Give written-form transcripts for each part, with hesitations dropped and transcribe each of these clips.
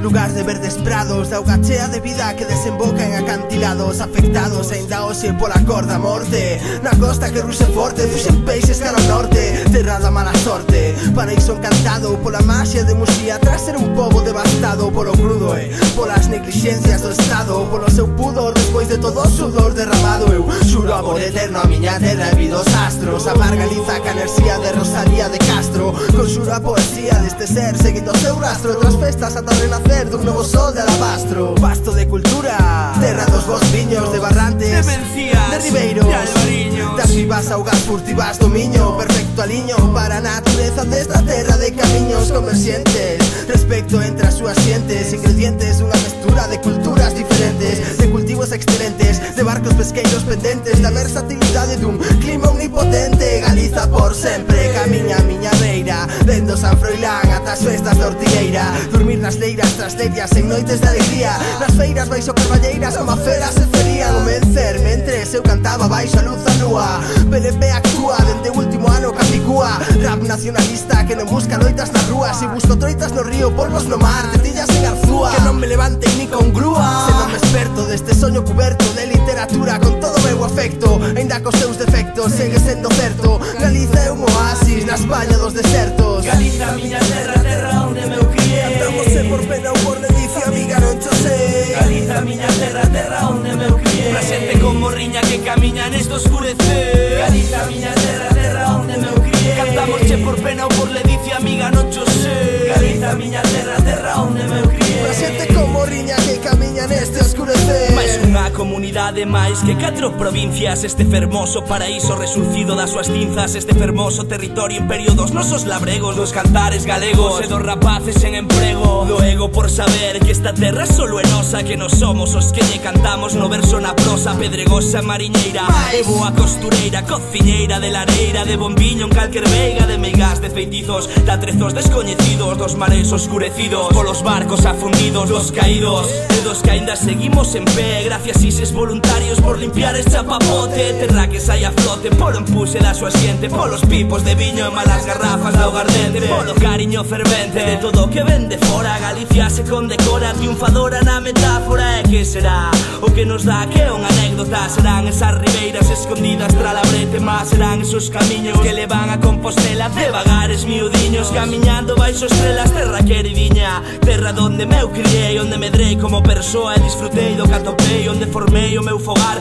lugar de verdes prados, da auga chea de vida que desemboca en acantilados, afectados aínda hoxe pola corda morte. Na costa que ruxe forte, fuxen peixes cara ao norte, terra da mala sorte, paraíso encantado pola maxia de Muxía, tras ser un pobo devastado polo crudo e polas neglixencias do Estado, polo seu pudor despois de todo o sudor derramado. Eu xuro amor eterno a miña terra e vi dos astros, amar Galiza ca enerxía de Rosalía de Castro, conxuro a poesía deste ser seguindo o seu rastro, tras festas ata renacer dun novo sol de alabastro. Pasto de cultura, terra dos bons viños, de barrantes, de Mencías, de ribeiros, de Alvariños, das vivas augas furtivas do miño, perfecto aliño para a natureza desta terra de camiños converxentes, respecto entre as súas xentes, ingredientes dunha mestura de culturas diferentes, de cultivos excelentes, de barcos pesqueiros pendentes, da versatilidade dun clima omnipotente. Galiza por sempre, camiña a miña beira, dendo San Froilán ata as festas de Ortigueira, dormir nas leiras tras lerias en noites de alegría, nas feiras baixo carballeiras como a feras se ferían o vencer, mentres eu cantaba baixo a luz da lúa. PLP actúa dende o último ano Capicúa, rap nacionalista que non busca loitas nas rúas, e busco troitas no río, polvos no mar, tetillas en Arzúa, que non me levanten ni con grúa. Se non me esperto deste soño cuberto de literatura con todo o meu afecto, aínda cos seus defectos segue sendo certo, Galiza é un oasis na España dos desertos. Galiza, miña terra, terra onde meu criei, cantamos por pena ou por ledicia, amiga, non cho sei. Galiza, miña terra, terra onde meu criei, presente con morriña que camiña neste oscurecer. Galiza, miña terra, terra onde meu criei, cantamos por pena ou por ledicia, amiga, non cho sei. Galiza, miña terra, terra onde meu criei, presente con morriña que camiña neste oscurecer. Mais unha comunidade máis que 4 provincias, este fermoso paraíso resurcido das súas cinzas, este fermoso territorio imperio dos nosos labregos, dos cantares galegos e dos rapaces en emprego, do ego por saber que esta terra solo é nosa, que nos somos os que lle cantamos no verso na prosa, pedregosa mariñeira e boa costureira, cociñeira de lareira, de bombiño en calquer veiga, de meigas de feitizos, de atrezos descoñecidos, dos mares oscurecidos polos barcos afundidos, dos caídos e dos que aínda seguimos en pé, gracias ises voluntarios por limpiar este chapapote, terra que sai a flote polo empuxe da súa xente, polos pipos de viño e malas garrafas de augardente, polo cariño fervente de todo o que ven de fora. Galicia se condecora triunfadora na metáfora, e que será o que nos dá que é unha anécdota? Serán esas ribeiras escondidas tra la brete, mas serán esos camiños que levan a Compostela, de vagares miudiños camiñando baixo estrelas, terra queridinha, terra donde meu criei, onde medrei como persoa e disfrutei do que atopei, onde formei o meu fogar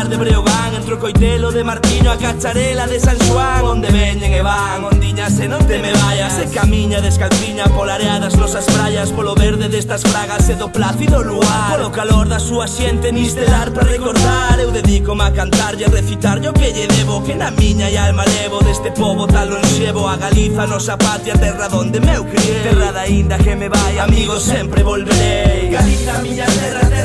de Breogán, entre o Coitelo de Martiño, a Cacharela de San Xoán, onde veñen e van ondiñas e non te me vayas, e camiña descalciña pola area das nosas praias, polo verde destas fragas e do plácido luar, polo calor da súa xente nistelar para recordar. Eu dedícome a cantar e a recitar o que lle debo, que na miña e alma levo deste pobo tan lonxevo, a Galiza, nosa patria, terra donde meu criei, terra da inda que me vai, amigo, sempre volverei. Galiza, miña terra, terra